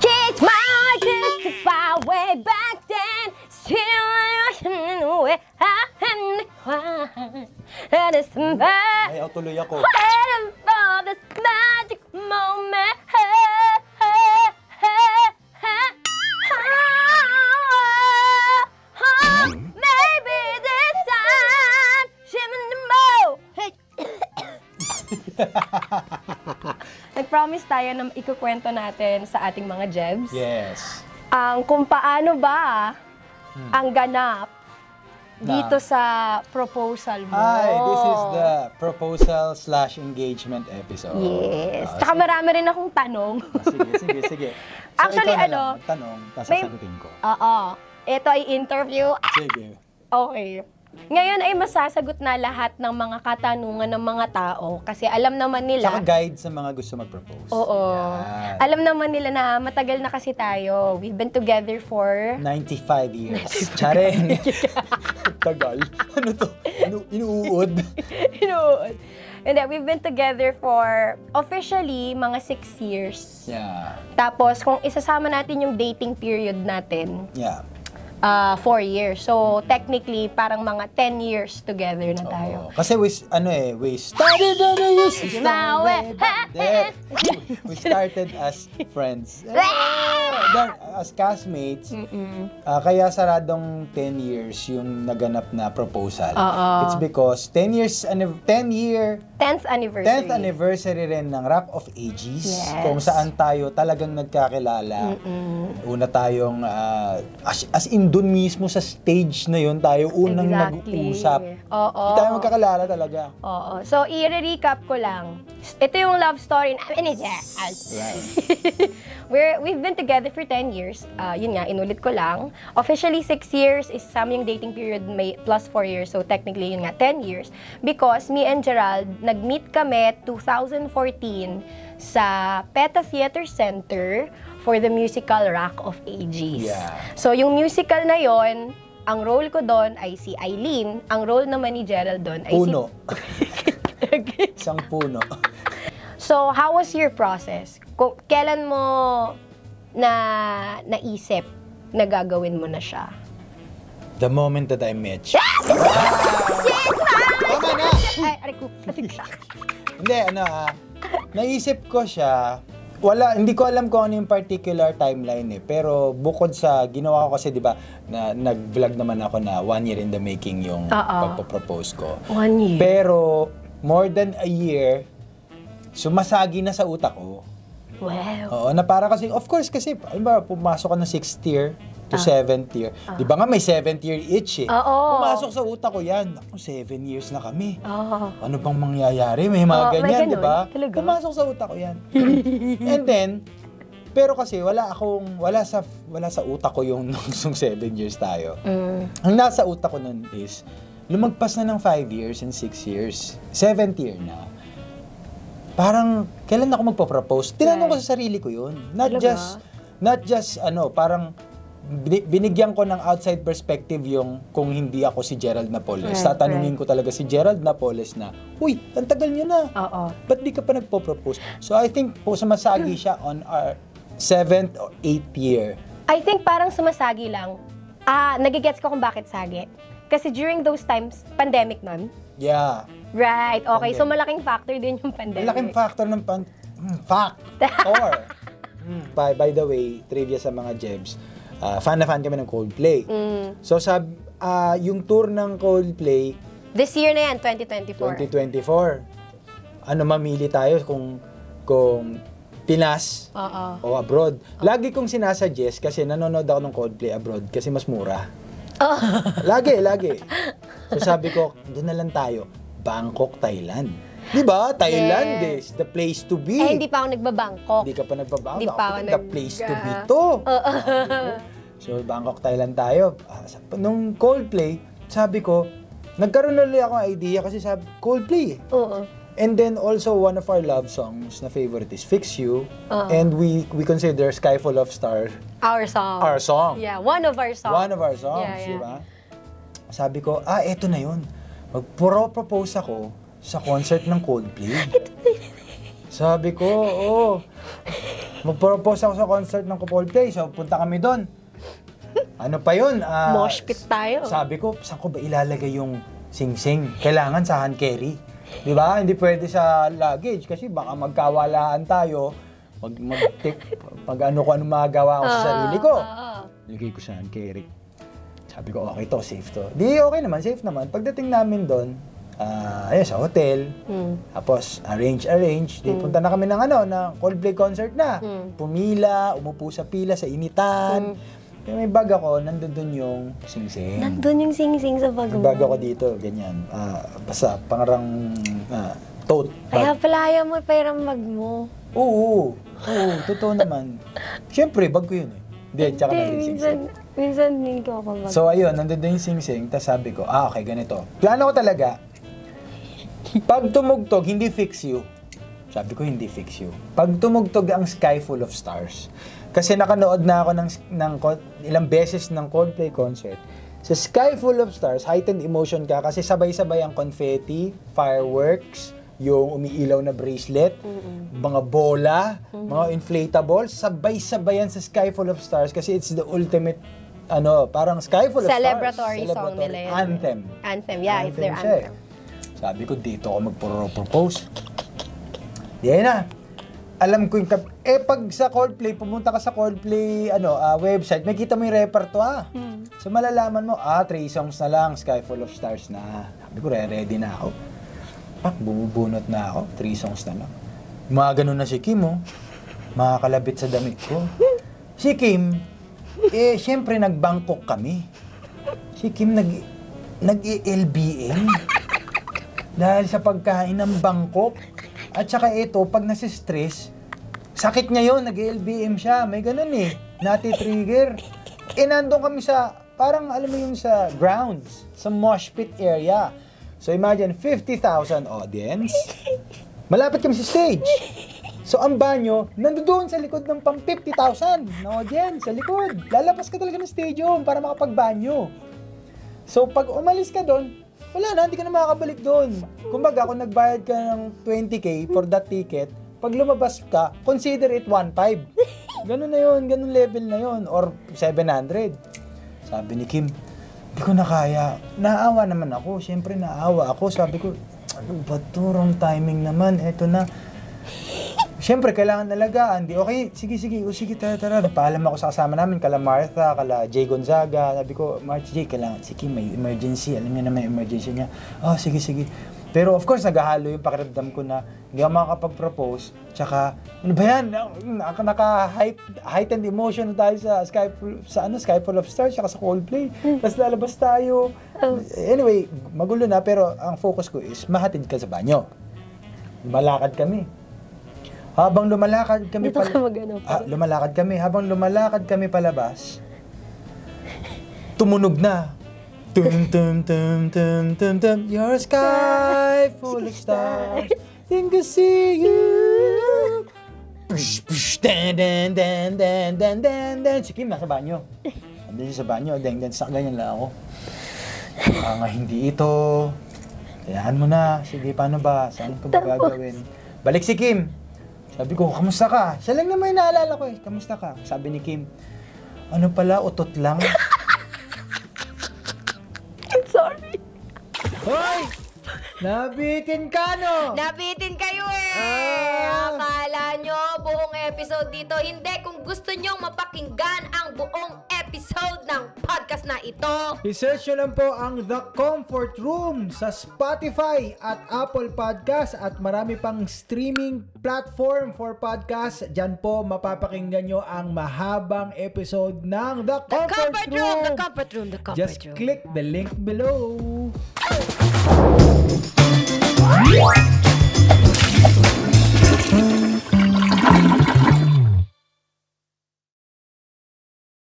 It's my justify way back then. Still way and it's Ay, tuloy ako. waiting for this magic moment. Maybe this time, shimmin' the mo. Nag-promise tayo na ikukwento natin sa ating mga Jebs. Yes. Kung paano ba ang ganap dito sa proposal mo. Hi, this is the proposal/engagement episode. Yes. Tsaka marami rin akong tanong. Sige. So, Actually, ikaw na lang, tanong, tapos sasagutin ko. Oo. Ito ay interview. Sige. Okay. Ngayon ay masasagot na lahat ng mga katanungan ng mga tao kasi alam naman nila. Saka guide sa mga gusto mag-propose. Oo. Yan. Alam naman nila na matagal na kasi tayo. We've been together for 95 years. Tsaren. Tagal. Ano to? Inuud? Inuud. And then, we've been together for officially mga 6 years. Yeah. Tapos, kung isasama natin yung dating period natin, Yeah. 4 years. So, technically, parang mga 10 years together na tayo. Kasi we started on a use we started as friends. Then, as castmates, kaya saradong 10 years yung naganap na proposal. It's because 10th anniversary rin ng Rock of Ages, kung saan tayo talagang nagkakilala. Una tayong as in dun mismo sa stage na yun tayo unang nag-uusap. Hindi tayo magkakalala talaga. Oo. So, i-recap ko lang. Ito yung love story namin ni Jess. We've been together for 10 years. Yun nga, inulit ko lang. Officially, 6 years is yung dating period may plus 4 years. So, technically, yun nga, 10 years. Because me and Gerald, nag-meet kami 2014 sa PETA Theater Center for the musical Rock of Ages. Yeah. So, yung musical na yon, ang role ko doon ay si Eileen. Ang role naman ni Gerald doon ay Puno. Isang puno. So, how was your process? Kailan mo naisip na gagawin mo na siya? The moment that I met you. Tama na! Ay, aray ko. Hindi, naisip ko siya. Hindi ko alam kung ano yung particular timeline pero bukod sa ginawa ko kasi, di ba, na nag-vlog naman ako na 1 year in the making yung pagpo-propose ko. 1 year? Pero, more than a year, sumasagi na sa utak ko. Wow. Oo, na para kasi, of course, kasi, pumasok ka ng 6th year to 7th year. Di ba nga may 7th year each eh. Pumasok sa utak ko yan. 7 years na kami. Ano bang mangyayari? May mga ganyan, di ba? Pumasok sa utak ko yan. And then, pero kasi wala sa utak ko yung nung 7 years tayo. Ang nasa utak ko nun is, lumagpas na ng 5 years and 6 years. 7th year na. Parang, kailan ako magpo-propose? Tinanong ko sa sarili ko yun. Not just, parang, binigyan ko ng outside perspective yung kung hindi ako si Gerald Napoles. Tatanungin ko talaga si Gerald Napoles na, uy, ang tagal nyo na. Ba't di ka pa nagpo-propose? So I think po sumasagi siya on our 7th or 8th year. I think parang sumasagi lang. Nagigets ko kung bakit sagi. Kasi during those times, pandemic nun. Yeah. Right, okay. So malaking factor din yung pandemic. Malaking factor ng factor. By the way, trivia sa mga Jebs. Fan na fan kami ng Coldplay. So, yung tour ng Coldplay... This year na yan, 2024. 2024. Mamili tayo kung Pinas o abroad. Lagi kong sinasuggest kasi nanonood ako ng Coldplay abroad kasi mas mura. Lagi. So, sabi ko, doon na lang tayo. Bangkok, Thailand. Diba? Thailand is the place to be. Hindi pa ako nagbabangkok. Hindi ka pa nagbabangkok. Hindi pa ako the place to be to. So, Bangkok, Thailand tayo. Nung Coldplay, sabi ko, nagkaroon ulit ako ng idea kasi sabi, Coldplay. And then also, one of our love songs na favorite is Fix You. And we consider Sky Full of Stars our song. Our song. Yeah, one of our songs. One of our songs, diba? Sabi ko, eto na yun. Magpro-propose ako sa concert ng Coldplay. Sabi ko, Mag-propose ako sa concert ng Coldplay. So, punta kami doon. Ano pa yun? Mosh pit tayo. Sabi ko, saan ko ba ilalagay yung sing-sing? Kailangan sa hand carry. Di ba? Hindi pwede sa luggage kasi baka magkawalaan tayo. Pag ano ko ano magagawa ko sa sarili ko. Lagay ko sa hand carry. Sabi ko, okay to, safe to. Di okay naman, safe naman. Pagdating namin doon, ayun, sa hotel. Tapos, arrange. Di, punta na kami ng Coldplay concert na. Pumila, umupo sa pila sa initan. May bag ako, nandun yung sing-sing. Nandun yung sing-sing sa bag mo? May bag ako dito, ganyan. Basta, pangarang tote bag. Kaya pala ayaw mo parang bag mo. Oo, totoo naman. Siyempre, bag ko yun eh. Hindi, tsaka nandun yung sing-sing. Minsan din ko ako bag. So, ayun, nandun yung sing-sing. Tapos sabi ko, okay, ganito. Plano ko talaga, pag tumugtog, hindi fix you. Sabi ko, hindi fix you. Pag tumugtog ang Sky Full of Stars, kasi nakanood na ako ng ilang beses ng Coldplay concert. Sa Sky Full of Stars, heightened emotion ka kasi sabay-sabay ang confetti, fireworks, yung umiilaw na bracelet, mga bola, mga inflatables, sabay-sabay yan sa Sky Full of Stars kasi it's the ultimate, parang Sky Full of Celebratory Stars. song nila yun. Anthem, yeah, it's their anthem. Sabi ko, dito ako magpro-propose. Yan na. Alam ko yung pag sa Coldplay, pumunta ka sa Coldplay website, may kita mo yung repertoire. So malalaman mo, 3 songs na lang, Sky Full of Stars na. Sabi ko, ready na ako. Bumubunot na ako, 3 songs na lang. Mga ganun na si Kim, makakalabit sa damit ko. Si Kim, syempre nag-Bangkok kami. Si Kim nag-LBM. Dahil sa pagkain ng Bangkok. At saka ito, pag nasi-stress, sakit niya yun, nag-LBM siya. May ganun nati-trigger. Nandun kami sa, parang alam mo yung sa grounds, sa mosh pit area. So imagine, 50,000 audience. Malapit kami sa stage. So ang banyo, nandoon sa likod ng pang 50,000 na audience, sa likod. Lalabas ka talaga ng stadium para makapagbanyo. So pag umalis ka doon, wala na, hindi ka na makakabalik doon. Kumbaga, kung nagbayad ka ng 20K for that ticket, pag lumabas ka, consider it 1.5. Ganun na yun, ganun level na yun. Or 700. Sabi ni Kim, hindi ko na kaya. Naawa naman ako. Siyempre, naawa ako. Sabi ko, ano ba ito? Wrong timing naman. Eto na. Siyempre, kailangan nalagaan. Okay, sige, tara. Napaalam ako sa kasama namin, kala Martha, kala Jay Gonzaga. Sabi ko, March Jay, kailangan, sige, may emergency. Alam niya na may emergency niya. Sige. Pero of course, naghahalo yung pakiramdam ko na hindi ako makakapag-propose. Tsaka, ano ba yan? Naka-heightened emotion na tayo sa Sky Full of Stars, tsaka sa Coldplay. Tapos lalabas tayo. Anyway, magulo na, pero ang focus ko is mahatid ka sa banyo. Malakad kami. Habang lumalakad kami habang lumalakad kami palabas, tumunog na. Tum. Your sky full of stars. Think I see you. Dan. Si Kim nasa banyo. Andun siya sa banyo. Ganyan lang ako. Nga hindi ito. Kayaan mo na. Sige, paano ba? Saan ko ba gagawin? Balik si Kim. Sabi ko, kamusta ka? Siya lang naman yung naalala ko kamusta ka? Sabi ni Kim, ano pala, utot lang? I'm sorry. Hoy! Nabitin ka, no? Nabitin kayo Akala nyo buong episode dito. Hindi, kung gusto nyong mapakinggan ang buong episode ng podcast na ito, I-search nyo lang po ang The Comfort Room sa Spotify at Apple Podcast at marami pang streaming platform for podcast. Diyan po mapapakinggan nyo ang mahabang episode ng The Comfort Room. The Comfort Room. Just click the link below.